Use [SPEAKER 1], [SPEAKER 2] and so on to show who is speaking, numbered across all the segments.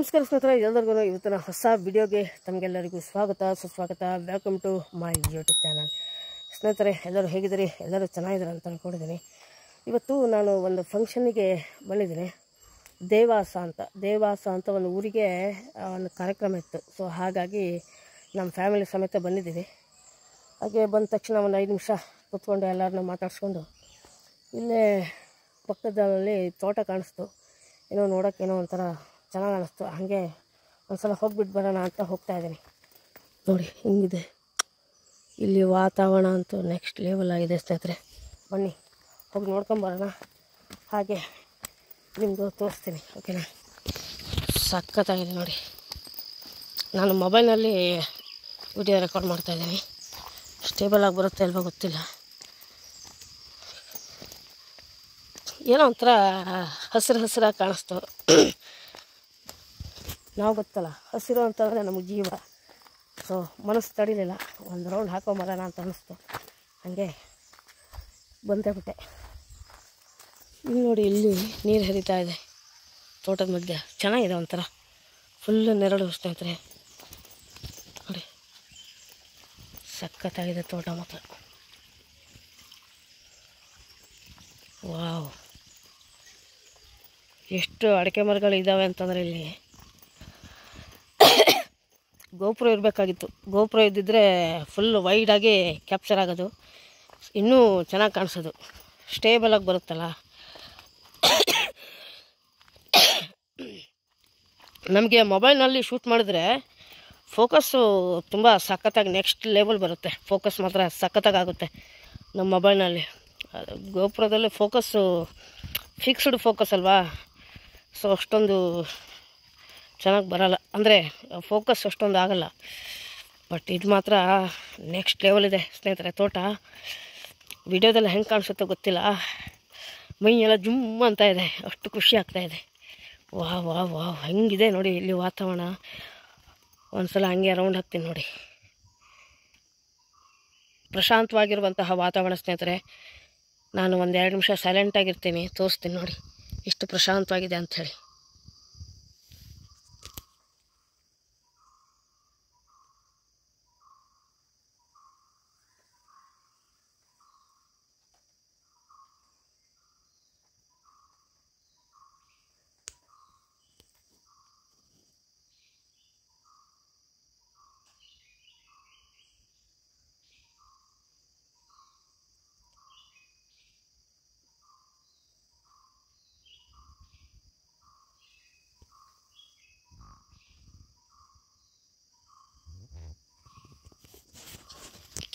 [SPEAKER 1] ನಮಸ್ಕಾರ ಸ್ನೇಹಿತರೆ, ಎಲ್ಲರಿಗೂ ಇವತ್ತಿನ ಹೊಸ ವಿಡಿಯೋಗೆ ತಮಗೆಲ್ಲರಿಗೂ ಸ್ವಾಗತ ಸುಸ್ವಾಗತ. Welcome to my YouTube channel. ಸ್ನೇಹಿತರೆ, ಎಲ್ಲರೂ ಹೇಗಿದ್ದೀರಿ? ಎಲ್ಲರೂ ಚೆನ್ನಾಗಿದ್ದಾರೆ ಅಂತ ಅಂದ್ಕೊಂಡಿದ್ದೀನಿ. ಇವತ್ತು ನಾನು ಒಂದು ಫಂಕ್ಷನ್ನಿಗೆ ಬಂದಿದ್ದೀನಿ. ದೇವಾಸ ಅಂತ ಒಂದು ಊರಿಗೆ ಒಂದು ಕಾರ್ಯಕ್ರಮ ಇತ್ತು. ಸೊ ಹಾಗಾಗಿ ನಮ್ಮ ಫ್ಯಾಮಿಲಿ ಸಮೇತ ಬಂದಿದ್ದೀವಿ. ಹಾಗೆ ಬಂದ ತಕ್ಷಣ ಒಂದು 5 ನಿಮಿಷ ಕೂತ್ಕೊಂಡು ಎಲ್ಲರನ್ನೂ ಮಾತಾಡಿಸ್ಕೊಂಡು ಇಲ್ಲೇ ಪಕ್ಕದಲ್ಲಿ ತೋಟ ಕಾಣಿಸ್ತು. ಏನೋ ನೋಡೋಕ್ಕೇನೋ ಒಂಥರ ಚೆನ್ನಾಗಿ ಅನ್ನಿಸ್ತು. ಹಾಗೆ ಒಂದು ಸಲ ಹೋಗಿಬಿಟ್ಟು ಬರೋಣ ಅಂತ ಹೋಗ್ತಾಯಿದ್ದೀನಿ. ನೋಡಿ ಹಿಂಗಿದೆ ಇಲ್ಲಿ ವಾತಾವರಣ ಅಂತೂ ನೆಕ್ಸ್ಟ್ ಲೆವೆಲ್ ಆಗಿದೆ ಸ್ನೇಹಿತರೆ. ಬನ್ನಿ ಹೋಗಿ ನೋಡ್ಕೊಂಬರೋಣ. ಹಾಗೆ ನಿಮ್ಮದು ತೋರಿಸ್ತೀನಿ, ಓಕೆನಾ? ಸಖತ್ತಾಗಿದೆ ನೋಡಿ. ನಾನು ಮೊಬೈಲ್ನಲ್ಲಿ ವಿಡಿಯೋ ರೆಕಾರ್ಡ್ ಮಾಡ್ತಾಯಿದ್ದೀನಿ. ಸ್ಟೇಬಲ್ ಆಗಿ ಬರುತ್ತೆ ಇಲ್ವೋ ಗೊತ್ತಿಲ್ಲ. ಏನೋ ಒಂಥರ ಹಸಿರಾಗಿ ಕಾಣಿಸ್ತು. ನಾವು ಗೊತ್ತಲ್ಲ, ಹಸಿರು ಅಂತಂದರೆ ನಮಗೆ ಜೀವ. ಸೊ ಮನಸ್ಸು ತಡಿಲಿಲ್ಲ, ಒಂದು ರೌಂಡ್ ಹಾಕೊಂಬರೋಣ ಅಂತ ಅನ್ನಿಸ್ತು. ಹಾಗೆ ಬಂದೇ ಬಿಟ್ಟೆ. ಇಲ್ಲಿ ನೋಡಿ, ಇಲ್ಲಿ ನೀರು ಹರಿತಾ ಇದೆ ತೋಟದ ಮಧ್ಯೆ. ಚೆನ್ನಾಗಿದೆ, ಒಂಥರ ಫುಲ್ಲು ನೆರಳು ಸ್ನೇಹಿತರೆ. ನೋಡಿ ಸಖತ್ತಾಗಿದೆ ತೋಟ ಮಾತ್ರ. ವಾವ್, ಎಷ್ಟು ಅಡಿಕೆ ಮರಗಳು ಇದ್ದಾವೆ ಅಂತಂದರೆ ಇಲ್ಲಿ ಗೋಪುರ ಇರಬೇಕಾಗಿತ್ತು. ಗೋಪುರ ಇದ್ದಿದ್ದರೆ ಫುಲ್ ವೈಡಾಗಿ ಕ್ಯಾಪ್ಚರ್ ಆಗೋದು, ಇನ್ನೂ ಚೆನ್ನಾಗಿ ಕಾಣಿಸೋದು. ಸ್ಟೇಬಲಾಗಿ ಬರುತ್ತಲ್ಲ. ನಮಗೆ ಮೊಬೈಲ್ನಲ್ಲಿ ಶೂಟ್ ಮಾಡಿದ್ರೆ ಫೋಕಸ್ಸು ತುಂಬ ಸಖತ್ತಾಗಿ ನೆಕ್ಸ್ಟ್ ಲೆವೆಲ್ ಬರುತ್ತೆ. ಫೋಕಸ್ ಮಾತ್ರ ಸಖತ್ತಾಗಿ ಆಗುತ್ತೆ ನಮ್ಮ ಮೊಬೈಲ್ನಲ್ಲಿ. ಗೋಪುರದಲ್ಲಿ ಫೋಕಸ್ಸು ಫಿಕ್ಸ್ಡ್ ಫೋಕಸ್ ಅಲ್ವಾ, ಸೊ ಅಷ್ಟೊಂದು ಚೆನ್ನಾಗಿ ಬರೋಲ್ಲ, ಅಂದರೆ ಫೋಕಸ್ ಅಷ್ಟೊಂದು ಆಗೋಲ್ಲ. ಬಟ್ ಇದು ಮಾತ್ರ ನೆಕ್ಸ್ಟ್ ಲೆವೆಲ್ ಇದೆ ಸ್ನೇಹಿತರೆ. ತೋಟ ವಿಡಿಯೋದಲ್ಲಿ ಹೆಂಗೆ ಕಾಣಿಸುತ್ತೋ ಗೊತ್ತಿಲ್ಲ, ಮೈಯೆಲ್ಲ ಜುಮ್ ಅಂತ ಇದೆ, ಅಷ್ಟು ಖುಷಿ ಆಗ್ತಾಯಿದೆ. ವಾವ್ ವಾವ್ ವಾವ್, ಹೆಂಗಿದೆ ನೋಡಿ ಇಲ್ಲಿ ವಾತಾವರಣ. ಒಂದು ಸಲ ಹಂಗೆ ರೌಂಡ್ ಹಾಕ್ತೀನಿ ನೋಡಿ. ಪ್ರಶಾಂತವಾಗಿರುವಂತಹ ವಾತಾವರಣ ಸ್ನೇಹಿತರೆ. ನಾನು ಒಂದು 2 ನಿಮಿಷ ಸೈಲೆಂಟಾಗಿರ್ತೀನಿ, ತೋರಿಸ್ತೀನಿ ನೋಡಿ ಎಷ್ಟು ಪ್ರಶಾಂತವಾಗಿದೆ ಅಂಥೇಳಿ.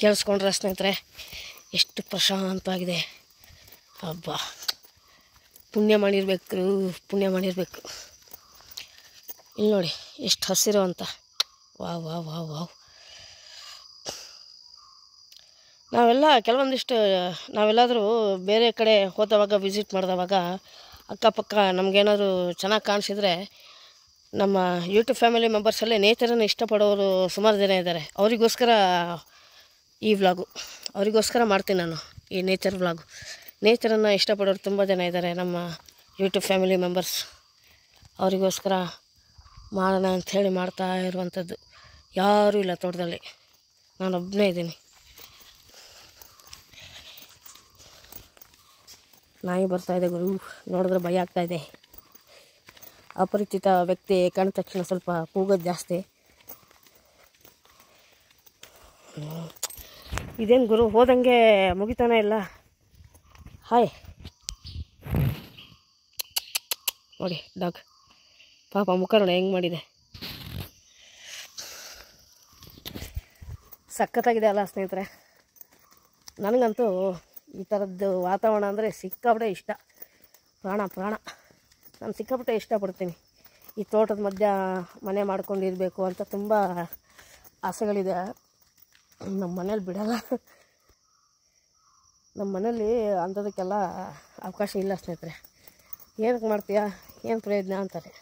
[SPEAKER 1] ಕೇಳಿಸ್ಕೊಂಡ್ರೆ ಸ್ನೇಹಿತರೆ ಎಷ್ಟು ಪ್ರಶಾಂತವಾಗಿದೆ. ಹಬ್ಬ, ಪುಣ್ಯ ಮಾಡಿರಬೇಕು. ಇಲ್ಲಿ ನೋಡಿ ಎಷ್ಟು ಹಸಿರು ಅಂತ. Wow wow wow wow. ನಾವೆಲ್ಲಾದರೂ ಬೇರೆ ಕಡೆ ಹೋದವಾಗ, ವಿಸಿಟ್ ಮಾಡಿದವಾಗ ಅಕ್ಕಪಕ್ಕ ನಮಗೇನಾದರೂ ಚೆನ್ನಾಗಿ ಕಾಣಿಸಿದ್ರೆ, ನಮ್ಮ ಯೂಟ್ಯೂಬ್ ಫ್ಯಾಮಿಲಿ ಮೆಂಬರ್ಸಲ್ಲೇ ನೇಚರನ್ನು ಇಷ್ಟಪಡೋರು ಸುಮಾರು ಜನ ಇದ್ದಾರೆ. ಅವರಿಗೋಸ್ಕರ ಈ ವ್ಲಾಗು, ಅವರಿಗೋಸ್ಕರ ಮಾಡ್ತೀನಿ ನಾನು ಈ ನೇಚರ್ ವ್ಲಾಗು. ನೇಚರನ್ನು ಇಷ್ಟಪಡೋರು ತುಂಬ ಜನ ಇದ್ದಾರೆ ನಮ್ಮ ಯೂಟ್ಯೂಬ್ ಫ್ಯಾಮಿಲಿ ಮೆಂಬರ್ಸ್. ಅವರಿಗೋಸ್ಕರ ಮಾಡೋಣ ಅಂಥೇಳಿ ಮಾಡ್ತಾ ಇರುವಂಥದ್ದು. ಯಾರೂ ಇಲ್ಲ ತೋಟದಲ್ಲಿ, ನಾನೊಬ್ಬನೇ ಇದ್ದೀನಿ. ನಾಯಿ ಬರ್ತಾಯಿದೆ ಗುರು, ನೋಡಿದ್ರೆ ಭಯ ಆಗ್ತಾಯಿದೆ. ಅಪರಿಚಿತ ವ್ಯಕ್ತಿ ಕಂಡ ತಕ್ಷಣ ಸ್ವಲ್ಪ ಕೂಗೋದು ಜಾಸ್ತಿ. ಇದೇನು ಗುರು, ಹೋದಂಗೆ ಮುಗಿತಾನೆ ಇಲ್ಲ. ಹಾಯ್ ನೋಡಿ ಡಾಗ್, ಪಾಪ ಮುಖ ನೋಡಿ ಹೆಂಗೆ ಮಾಡಿದೆ. ಸಖತ್ತಾಗಿದೆ ಅಲ್ಲ ಸ್ನೇಹಿತರೆ. ನನಗಂತೂ ಈ ಥರದ್ದು ವಾತಾವರಣ ಅಂದರೆ ಸಿಕ್ಕಾಪಟ್ಟೆ ಇಷ್ಟ, ಪ್ರಾಣ. ನಾನು ಸಿಕ್ಕಾಪಟ್ಟೆ ಇಷ್ಟಪಡ್ತೀನಿ. ಈ ತೋಟದ ಮಧ್ಯ ಮನೆ ಮಾಡ್ಕೊಂಡಿರಬೇಕು ಅಂತ ತುಂಬ ಆಸೆಗಳಿದೆ. ನಮ್ಮ ಮನೇಲಿ ಬಿಡಲ್ಲ. ನಮ್ಮ ಮನೇಲಿ ಅಂಥದಕ್ಕೆಲ್ಲ ಅವಕಾಶ ಇಲ್ಲ ಸ್ನೇಹಿತರೆ. ಏನಕ್ಕೆ ಮಾಡ್ತೀಯಾ, ಏನು ಪ್ರಯೋಜನ ಅಂತಾರೆ.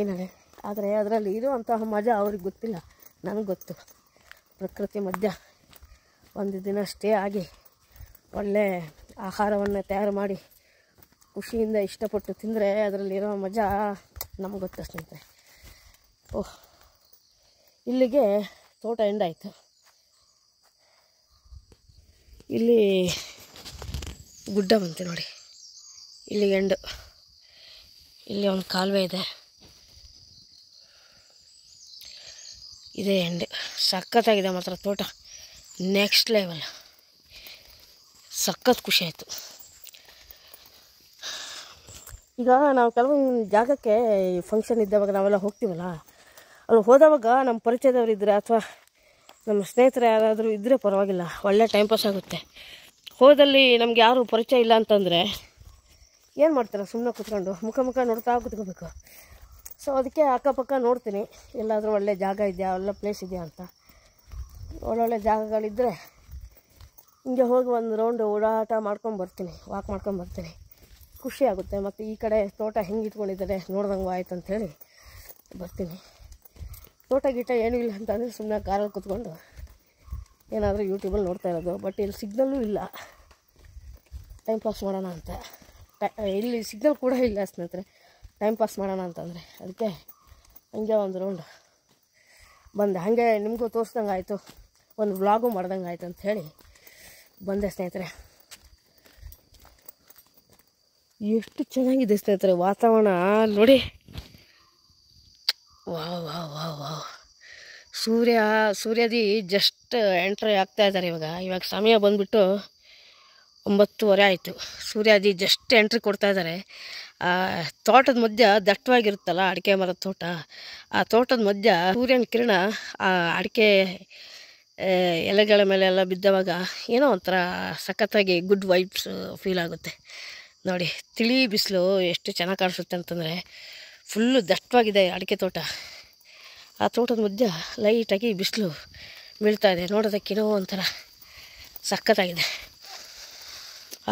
[SPEAKER 1] ಏನೇ ಆದರೆ ಅದರಲ್ಲಿ ಇರುವಂತಹ ಮಜಾ ಅವ್ರಿಗೆ ಗೊತ್ತಿಲ್ಲ, ನನಗೆ ಗೊತ್ತು. ಪ್ರಕೃತಿ ಮಧ್ಯ ಒಂದು ದಿನ ಸ್ಟೇ ಆಗಿ ಒಳ್ಳೆ ಆಹಾರವನ್ನು ತಯಾರು ಮಾಡಿ ಖುಷಿಯಿಂದ ಇಷ್ಟಪಟ್ಟು ತಿಂದರೆ ಅದರಲ್ಲಿರೋ ಮಜಾ ನಮಗೆ ಗೊತ್ತು ಸ್ನೇಹಿತರೆ. ಓಹ್, ಇಲ್ಲಿಗೆ ತೋಟ ಎಂಡಾಯಿತು. ಇಲ್ಲಿ ಗುಡ್ಡ ಬಂತು ನೋಡಿ, ಇಲ್ಲಿ ಎಂಡು. ಇಲ್ಲಿ ಒಂದು ಕಾಲುವೆ ಇದೆ, ಇದೇ ಎಂಡ್. ಸಖತ್ತಾಗಿದೆ ಮಾತ್ರ ತೋಟ, ನೆಕ್ಸ್ಟ್ ಲೆವೆಲ್. ಸಖತ್ ಖುಷಿ ಆಯಿತು. ಈಗ ನಾವು ಕೆಲವೊಂದು ಜಾಗಕ್ಕೆ ಫಂಕ್ಷನ್ ಇದ್ದವಾಗ ನಾವೆಲ್ಲ ಹೋಗ್ತೀವಲ್ಲ, ಅಲ್ಲಿ ಹೋದವಾಗ ನಮ್ಮ ಪರಿಚಯದವ್ರು ಇದ್ದರೆ ಅಥವಾ ನಮ್ಮ ಸ್ನೇಹಿತರು ಯಾರಾದರೂ ಇದ್ದರೆ ಪರವಾಗಿಲ್ಲ, ಒಳ್ಳೆ ಟೈಮ್ ಪಾಸ್ ಆಗುತ್ತೆ. ಹೋದಲ್ಲಿ ನಮ್ಗೆ ಯಾರು ಪರಿಚಯ ಇಲ್ಲ ಅಂತಂದರೆ ಏನು ಮಾಡ್ತಾರೆ, ಸುಮ್ಮನೆ ಕೂತ್ಕೊಂಡು ಮುಖ ನೋಡ್ತಾ ಕೂತ್ಕೋಬೇಕು. ಸೊ ಅದಕ್ಕೆ ಅಕ್ಕಪಕ್ಕ ನೋಡ್ತೀನಿ, ಎಲ್ಲಾದರೂ ಒಳ್ಳೆ ಜಾಗ ಇದೆಯಾ, ಒಳ್ಳೆ ಪ್ಲೇಸ್ ಇದೆಯಾ ಅಂತ. ಒಳ್ಳೊಳ್ಳೆ ಜಾಗಗಳಿದ್ದರೆ ಹಿಂಗೆ ಹೋಗಿ ಒಂದು ರೌಂಡ್ ಓಡಾಟ ಮಾಡ್ಕೊಂಬರ್ತೀನಿ, ವಾಕ್ ಮಾಡ್ಕೊಂಬರ್ತೀನಿ. ಖುಷಿ ಆಗುತ್ತೆ. ಮತ್ತು ಈ ಕಡೆ ತೋಟ ಹೆಂಗೆ ಇಟ್ಕೊಂಡಿದ್ದಾರೆ ನೋಡ್ದಂಗೆ ಆಯ್ತು ಅಂಥೇಳಿ ಬರ್ತೀನಿ. ತೋಟ ಗೀಟ ಏನೂ ಇಲ್ಲ ಅಂತಂದರೆ ಸುಮ್ಮನೆ ಕಾರಲ್ಲಿ ಕೂತ್ಕೊಂಡು ಏನಾದರೂ ಯೂಟ್ಯೂಬಲ್ಲಿ ನೋಡ್ತಾ ಇರೋದು. ಬಟ್ ಇಲ್ಲಿ ಸಿಗ್ನಲ್ಲೂ ಇಲ್ಲ, ಟೈಮ್ ಪಾಸ್ ಮಾಡೋಣ ಅಂತ. ಇಲ್ಲಿ ಸಿಗ್ನಲ್ ಕೂಡ ಇಲ್ಲ ಸ್ನೇಹಿತರೆ, ಟೈಮ್ ಪಾಸ್ ಮಾಡೋಣ ಅಂತಂದರೆ. ಅದಕ್ಕೆ ಹಂಗೆ ಒಂದು ರೌಂಡ್ ಬಂದೆ. ಹಾಗೆ ನಿಮಗೂ ತೋರಿಸ್ದಂಗೆ ಆಯಿತು, ಒಂದು ವ್ಲಾಗು ಮಾಡ್ದಂಗೆ ಆಯ್ತು ಅಂಥೇಳಿ ಬಂದೆ ಸ್ನೇಹಿತರೆ. ಎಷ್ಟು ಚೆನ್ನಾಗಿದೆ ಸ್ನೇಹಿತರೆ ವಾತಾವರಣ ನೋಡಿ. Wow wow wow wow. ಸೂರ್ಯದಿ ಜಸ್ಟ್ ಎಂಟ್ರಿ ಆಗ್ತಾ ಇದ್ದಾರೆ. ಇವಾಗ ಸಮಯ ಬಂದುಬಿಟ್ಟು 9:30 ಆಯಿತು. ಸೂರ್ಯದಿ ಜಸ್ಟ್ ಎಂಟ್ರಿ ಕೊಡ್ತಾ ಇದ್ದಾರೆ. ತೋಟದ ಮಧ್ಯ ದಟ್ಟವಾಗಿರುತ್ತಲ್ಲ ಅಡಿಕೆ ಮರದ ತೋಟ, ಆ ತೋಟದ ಮಧ್ಯ ಸೂರ್ಯನ ಕಿರಣ ಆ ಅಡಿಕೆ ಎಲೆಗಳ ಮೇಲೆ ಎಲ್ಲ ಬಿದ್ದವಾಗ ಏನೋ ಒಂಥರ ಸಖತ್ತಾಗಿ ಗುಡ್ ವೈಬ್ಸ್ ಫೀಲ್ ಆಗುತ್ತೆ ನೋಡಿ. ತಿಳಿ ಬಿಸಿಲು ಎಷ್ಟು ಚೆನ್ನಾಗಿ ಕಾಣಿಸುತ್ತೆ ಅಂತಂದರೆ, ಫುಲ್ಲು ದಟ್ಟವಾಗಿದೆ ಅಡಿಕೆ ತೋಟ. ಆ ತೋಟದ ಮಧ್ಯ ಲೈಟಾಗಿ ಬಿಸಿಲು ಬೀಳ್ತಾಯಿದೆ, ನೋಡೋದಕ್ಕೇನೋ ಒಂಥರ ಸಖತ್ತಾಗಿದೆ.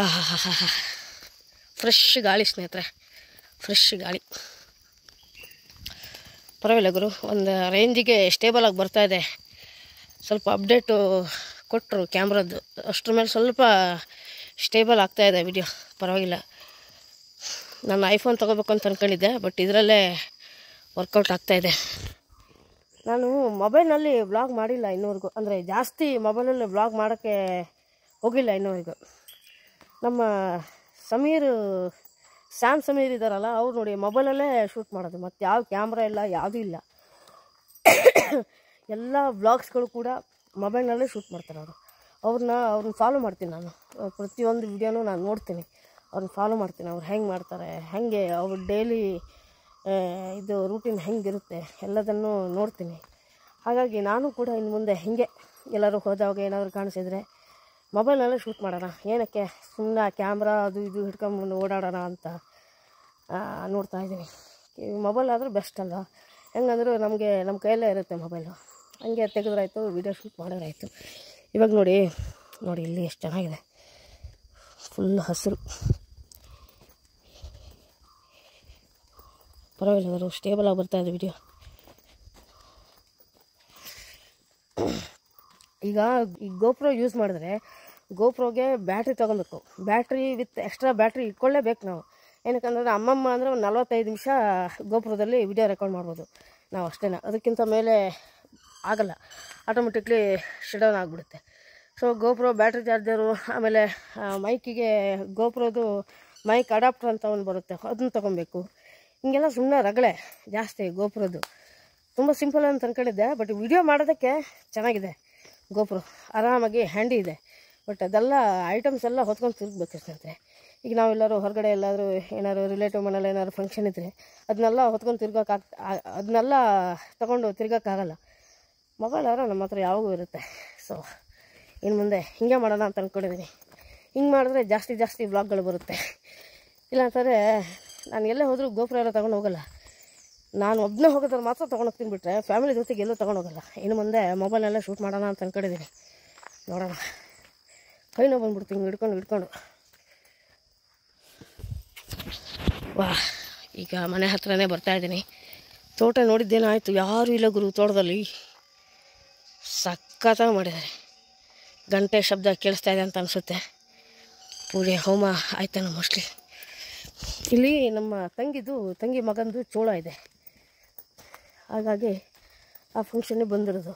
[SPEAKER 1] ಆಹಾ, ಫ್ರೆಶ್ ಗಾಳಿ ಸ್ನೇಹಿತರೆ, ಫ್ರೆಶ್ ಗಾಳಿ. ಪರವಾಗಿಲ್ಲ ಗುರು, ಒಂದು ರೇಂಜಿಗೆ ಸ್ಟೇಬಲ್ ಆಗಿ ಬರ್ತಾಯಿದೆ. ಸ್ವಲ್ಪ ಅಪ್ಡೇಟು ಕೊಟ್ಟರು ಕ್ಯಾಮ್ರದ್ದು, ಅಷ್ಟ್ರ ಮೇಲೆ ಸ್ವಲ್ಪ ಸ್ಟೇಬಲ್ ಆಗ್ತಾಯಿದೆ ವಿಡಿಯೋ, ಪರವಾಗಿಲ್ಲ. ನಾನು ಐಫೋನ್ ತೊಗೋಬೇಕು ಅಂತ ಅಂದ್ಕೊಂಡಿದ್ದೆ, ಬಟ್ ಇದರಲ್ಲೇ ವರ್ಕೌಟ್ ಆಗ್ತಾಯಿದೆ. ನಾನು ಮೊಬೈಲ್ನಲ್ಲಿ ವ್ಲಾಗ್ ಮಾಡಿಲ್ಲ ಇನ್ನೂವರೆಗೂ, ಅಂದರೆ ಜಾಸ್ತಿ ಮೊಬೈಲಲ್ಲಿ ವ್ಲಾಗ್ ಮಾಡೋಕ್ಕೆ ಹೋಗಿಲ್ಲ ಇನ್ನೂವರೆಗೂ. ನಮ್ಮ ಸ್ಯಾಮ್ ಸಮೀರ್ ಇದ್ದಾರಲ್ಲ, ಅವ್ರು ನೋಡಿ ಮೊಬೈಲಲ್ಲೇ ಶೂಟ್ ಮಾಡೋದು, ಮತ್ತು ಯಾವ ಕ್ಯಾಮ್ರಾ ಇಲ್ಲ, ಯಾವುದೂ ಇಲ್ಲ. ಎಲ್ಲ ವ್ಲಾಗ್ಸ್ಗಳು ಕೂಡ ಮೊಬೈಲ್ನಲ್ಲೇ ಶೂಟ್ ಮಾಡ್ತಾರೆ ಅವರು. ಅವ್ರನ್ನ ಫಾಲೋ ಮಾಡ್ತೀನಿ ನಾನು. ಪ್ರತಿಯೊಂದು ವಿಡಿಯೋನೂ ನಾನು ನೋಡ್ತೀನಿ, ಅವ್ರನ್ನ ಫಾಲೋ ಮಾಡ್ತೀನಿ. ಅವ್ರು ಹೆಂಗೆ ಮಾಡ್ತಾರೆ, ಹೇಗೆ ಅವ್ರ ಡೈಲಿ ಇದು ರೂಟೀನ್ ಹೆಂಗಿರುತ್ತೆ ಎಲ್ಲದನ್ನು ನೋಡ್ತೀನಿ. ಹಾಗಾಗಿ ನಾನು ಕೂಡ ಇನ್ನು ಮುಂದೆ ಹೀಗೆ ಎಲ್ಲರೂ ಹೋದಾಗ ಏನಾದರೂ ಕಾಣಿಸಿದರೆ ಮೊಬೈಲ್ನಲ್ಲೇ ಶೂಟ್ ಮಾಡೋಣ, ಏನಕ್ಕೆ ಸುಮ್ಮನೆ ಕ್ಯಾಮ್ರಾ ಅದು ಇದು ಹಿಡ್ಕೊಂಬಂದು ಓಡಾಡೋಣ ಅಂತ ನೋಡ್ತಾಯಿದ್ದೀನಿ. ಮೊಬೈಲ್ ಆದರೂ ಬೆಸ್ಟ್ ಅಲ್ಲ, ಹೆಂಗಂದರೂ ನಮ್ಮ ಕೈಯಲ್ಲೇ ಇರುತ್ತೆ ಮೊಬೈಲು. ಹಂಗೆ ತೆಗೆದ್ರಾಯ್ತು, ವೀಡಿಯೋ ಶೂಟ್ ಮಾಡೋರಾಯಿತು. ಇವಾಗ ನೋಡಿ ಇಲ್ಲಿ ಎಷ್ಟು ಚೆನ್ನಾಗಿದೆ, ಫುಲ್ ಹಸಿರು. ಪರವಾಗಿಲ್ಲ, ಸ್ಟೇಬಲ್ ಆಗಿ ಬರ್ತಾಯಿದೆ ವಿಡಿಯೋ. ಈಗ ಈ ಗೋಪ್ರೋ ಯೂಸ್ ಮಾಡಿದ್ರೆ ಗೋಪ್ರೋಗೆ ಬ್ಯಾಟ್ರಿ ತೊಗೊಬೇಕು. ಬ್ಯಾಟ್ರಿ ವಿತ್ ಎಕ್ಸ್ಟ್ರಾ ಬ್ಯಾಟ್ರಿ ಇಟ್ಕೊಳ್ಳೇಬೇಕು ನಾವು. ಏನಕ್ಕಂದ್ರೆ ಅಮ್ಮಮ್ಮ ಅಂದರೆ ಒಂದು 45 ನಿಮಿಷ ಗೋಪ್ರೋದಲ್ಲಿ ವಿಡಿಯೋ ರೆಕಾರ್ಡ್ ಮಾಡ್ಬೋದು ನಾವು, ಅಷ್ಟೇ. ಅದಕ್ಕಿಂತ ಮೇಲೆ ಆಗಲ್ಲ, ಆಟೋಮೆಟಿಕ್ಲಿ ಶಟ್ ಡೌನ್ ಆಗಿಬಿಡುತ್ತೆ. ಸೊ ಗೋಪ್ರೋ ಬ್ಯಾಟ್ರಿ ಚಾರ್ಜರು, ಆಮೇಲೆ ಮೈಕಿಗೆ ಗೋಪ್ರೋದು ಮೈಕ್ ಅಡಾಪ್ಟರ್ ಅಂತ ಒಂದು ಬರುತ್ತೆ, ಅದನ್ನು ತೊಗೊಬೇಕು. ಹಿಂಗೆಲ್ಲ ಸುಮ್ಮನೆ ರಗಳೆ ಜಾಸ್ತಿ ಗೋಪ್ರೋದು. ತುಂಬ ಸಿಂಪಲ್ ಅಂತ ಅಂದ್ಕೊಂಡಿದ್ದೆ, ಬಟ್ ವಿಡಿಯೋ ಮಾಡೋದಕ್ಕೆ ಚೆನ್ನಾಗಿದೆ ಗೋಪ್ರೋ, ಆರಾಮಾಗಿ ಹ್ಯಾಂಡಿ ಇದೆ. ಬಟ್ ಅದೆಲ್ಲ ಐಟಮ್ಸ್ ಎಲ್ಲ ಹೊತ್ಕೊಂಡು ತಿರುಗಬೇಕು ಸ್ನೇಹಿತರೆ. ಈಗ ನಾವೆಲ್ಲರೂ ಹೊರಗಡೆ ಎಲ್ಲಾದರೂ ಏನಾದ್ರು ರಿಲೇಟಿವ್ ಮನೇಲಿ ಏನಾದ್ರು ಫಂಕ್ಷನ್ ಇದ್ದರೆ ಅದನ್ನೆಲ್ಲ ಹೊತ್ಕೊಂಡು ಅದನ್ನೆಲ್ಲ ತೊಗೊಂಡು ತಿರ್ಗೋಕ್ಕಾಗಲ್ಲ. ಮೊಬೈಲ್ ಆದ್ರೆ ನಮ್ಮ ಹತ್ರ ಯಾವಾಗೂ ಇರುತ್ತೆ. ಸೊ ಇನ್ನು ಮುಂದೆ ಹಿಂಗೆ ಮಾಡೋಣ ಅಂತ ಅಂದ್ಕೊಂಡಿದ್ದೀನಿ. ಹಿಂಗೆ ಮಾಡಿದ್ರೆ ಜಾಸ್ತಿ ವ್ಲಾಗ್ಗಳು ಬರುತ್ತೆ. ಇಲ್ಲಾಂತಂದರೆ ನಾನು ಎಲ್ಲೇ ಹೋದರೂ ಗೋಪ್ರೋ ಎಲ್ಲ ತೊಗೊಂಡು ಹೋಗಲ್ಲ. ನಾನು ಒಬ್ಬನೇ ಹೋಗೋದ್ರಲ್ಲಿ ಮಾತ್ರ ತೊಗೊಂಡೋಗ್ತೀನಿ, ಬಿಟ್ಟರೆ ಫ್ಯಾಮಿಲಿ ಜೊತೆಗೆ ಎಲ್ಲೂ ತೊಗೊಂಡೋಗಲ್ಲ. ಇನ್ನು ಮುಂದೆ ಮೊಬೈಲ್ನೆಲ್ಲ ಶೂಟ್ ಮಾಡೋಣ ಅಂತ ಅಂದ್ಕೊಂಡಿದ್ದೀನಿ. ನೋಡೋಣ, ಕೈ ನೋವು ಬಂದ್ಬಿಡ್ತೀನಿ ಹಿಡ್ಕೊಂಡು. ಈಗ ಮನೆ ಹತ್ರನೇ ಬರ್ತಾಯಿದ್ದೀನಿ. ತೋಟ ನೋಡಿದ್ದೇನಾಯಿತು, ಯಾರೂ ಇಲ್ಲ ಗುರು ತೋಟದಲ್ಲಿ. ಸಖತ್ತಾಗಿ ಮಾಡಿದ್ದಾರೆ. ಗಂಟೆ ಶಬ್ದ ಕೇಳಿಸ್ತಾ ಇದೆ ಅಂತ ಅನಿಸುತ್ತೆ. ಪೂಜೆ ಹೋಮ ಆಯ್ತಾನ ಮೋಸ್ಟ್ಲಿ. ಇಲ್ಲಿ ನಮ್ಮ ತಂಗಿ ಮಗಂದು ಚೋಳ ಇದೆ. ಹಾಗಾಗಿ ಆ ಫಂಕ್ಷನ್ನಿಗೆ ಬಂದಿರೋದು.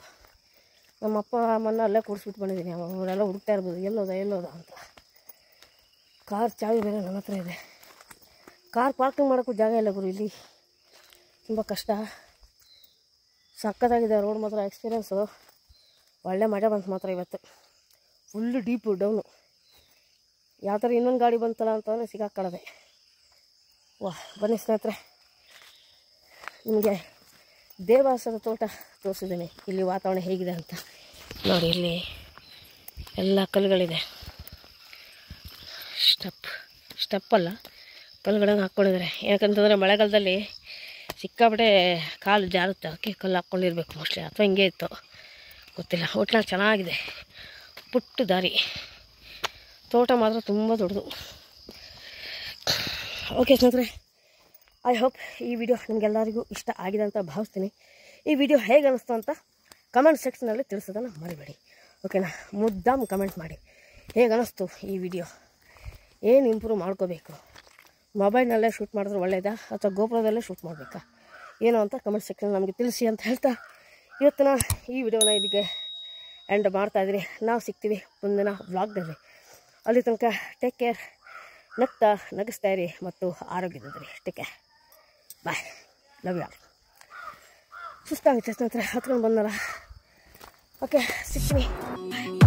[SPEAKER 1] ನಮ್ಮ ಅಪ್ಪ ಅಮ್ಮನ ಅಲ್ಲೇ ಕೂರಿಸ್ಬಿಟ್ಟು ಬಂದಿದ್ದೀನಿ. ಅವರೆಲ್ಲ ಹುಡುಕ್ತಾ ಇರ್ಬೋದು ಎಲ್ಲೋದ ಅಂತ. ಕಾರ್ ಚಾವಿ ಬೇರೆ ನನ್ನ ಹತ್ರ ಇದೆ. ಕಾರ್ ಪಾರ್ಕಿಂಗ್ ಮಾಡೋಕ್ಕೂ ಜಾಗ ಇಲ್ಲ ಗುರು, ಇಲ್ಲಿ ತುಂಬ ಕಷ್ಟ. ಸಕ್ಕತ್ತಾಗಿದೆ ರೋಡ್ ಮಾತ್ರ. ಎಕ್ಸ್ಪೀರಿಯೆನ್ಸು ಒಳ್ಳೆ ಮಜಾ ಬಂತು ಮಾತ್ರ ಇವತ್ತು. Full deep down. ಯಾವ ಥರ ಇನ್ನೊಂದು ಗಾಡಿ ಬಂತಲ್ಲ ಅಂತಂದರೆ ಸಿಗಾಕೊಳ್ಳೋದೆ. ವಾಹ್, ಬನ್ನಿ ಸ್ನೇಹಿತರೆ, ನಿಮಗೆ ದೇವಾಸದ ತೋಟ ತೋರಿಸಿದ್ದೀನಿ. ಇಲ್ಲಿ ವಾತಾವರಣ ಹೇಗಿದೆ ಅಂತ ನೋಡಿ. ಇಲ್ಲಿ ಎಲ್ಲ ಕಲ್ಲುಗಳಿದೆ. ಸ್ಟೆಪ್ಪಲ್ಲ, ಕಲ್ಲುಗಳನ್ನು ಹಾಕ್ಕೊಂಡಿದ್ದಾರೆ. ಯಾಕಂತಂದರೆ ಮಳೆಗಾಲದಲ್ಲಿ ಸಿಕ್ಕಾಬಿಟ್ಟೆ ಕಾಲು ಜಾರುತ್ತೆ, ಅದಕ್ಕೆ ಕಲ್ಲು ಹಾಕ್ಕೊಂಡಿರ್ಬೇಕು ಮೋಸ್ಟ್ಲಿ, ಅಥವಾ ಹಿಂಗೆ ಇತ್ತು ಗೊತ್ತಿಲ್ಲ. ಒಟ್ಟಿನಲ್ಲಿ ಚೆನ್ನಾಗಿದೆ, ಪುಟ್ಟ ದಾರಿ. ತೋಟ ಮಾತ್ರ ತುಂಬ ದೊಡ್ಡದು. ಓಕೆ ಸ್ನೇಹಿತರೆ, ಐ ಹೋಪ್ ಈ ವಿಡಿಯೋ ನಿಮಗೆಲ್ಲರಿಗೂ ಇಷ್ಟ ಆಗಿದೆ ಅಂತ ಭಾವಿಸ್ತೀನಿ. ಈ ವಿಡಿಯೋ ಹೇಗೆ ಅನ್ನಿಸ್ತು ಅಂತ ಕಮೆಂಟ್ ಸೆಕ್ಷನಲ್ಲಿ ತಿಳಿಸೋದನ್ನು ಮರಿಬೇಡಿ, ಓಕೆನಾ? ಮುದ್ದಾಮ್ ಕಮೆಂಟ್ ಮಾಡಿ, ಹೇಗೆ ಅನ್ನಿಸ್ತು ಈ ವಿಡಿಯೋ, ಏನು ಇಂಪ್ರೂವ್ ಮಾಡ್ಕೋಬೇಕು, ಮೊಬೈಲ್ನಲ್ಲೇ ಶೂಟ್ ಮಾಡಿದ್ರೆ ಒಳ್ಳೆಯದಾ ಅಥವಾ ಗೋಪುರದಲ್ಲೇ ಶೂಟ್ ಮಾಡಬೇಕಾ ಏನು ಅಂತ ಕಮೆಂಟ್ ಸೆಕ್ಷನ್ ನಮಗೆ ತಿಳಿಸಿ ಅಂತ ಹೇಳ್ತಾ ಇವತ್ತಿನ ಈ ವಿಡಿಯೋನ ಇಲ್ಲಿಗೆ ಎಂಡ್ ಮಾಡ್ತಾಯಿದ್ದೀನಿ. ನಾವು ಸಿಗ್ತೀವಿ ಮುಂದಿನ ವ್ಲಾಗ್ನಲ್ಲಿ. ಅಲ್ಲಿ ತನಕ ಟೇಕ್ ಕೇರ್. ನಗಿಸ್ತಾ ಇರಿ ಮತ್ತು ಆರೋಗ್ಯದಿರಿ. Take care, bye, love you. ಸುಸ್ತಾಗುತ್ತೆ ಸ್ನೇಹಿತರೆ, ಹತ್ಕೊಂಡು ಬಂದಲ್ಲ. ಓಕೆ, ಸಿಗ್ತೀನಿ.